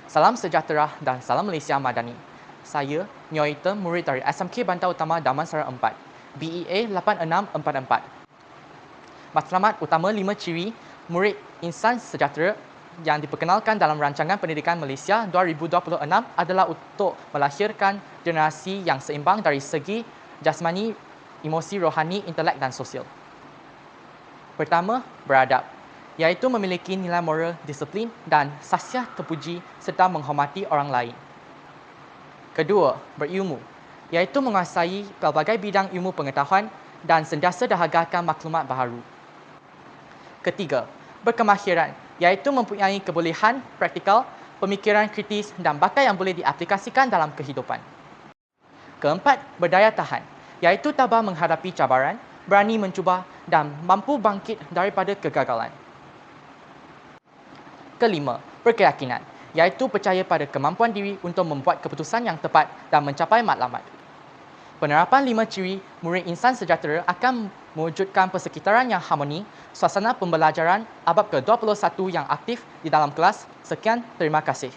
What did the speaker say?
Salam sejahtera dan salam Malaysia Madani. Saya, Nyo Ita, murid dari SMK Bandar Utama Damansara 4, BEA 8644. Matlamat utama 5 ciri murid insan sejahtera yang diperkenalkan dalam Rancangan Pendidikan Malaysia 2026 adalah untuk melahirkan generasi yang seimbang dari segi jasmani, emosi, rohani, intelek dan sosial. Pertama, beradab, iaitu memiliki nilai moral, disiplin dan sasiah terpuji serta menghormati orang lain. Kedua, berilmu, iaitu menguasai pelbagai bidang ilmu pengetahuan dan sentiasa dahagakan maklumat baharu. Ketiga, berkemahiran, iaitu mempunyai kebolehan praktikal, pemikiran kritis dan bakat yang boleh diaplikasikan dalam kehidupan. Keempat, berdaya tahan, iaitu tabah menghadapi cabaran, berani mencuba dan mampu bangkit daripada kegagalan. Kelima, berkeyakinan, iaitu percaya pada kemampuan diri untuk membuat keputusan yang tepat dan mencapai matlamat. Penerapan 5 ciri murid insan sejahtera akan mewujudkan persekitaran yang harmoni, suasana pembelajaran abad ke-21 yang aktif di dalam kelas. Sekian, terima kasih.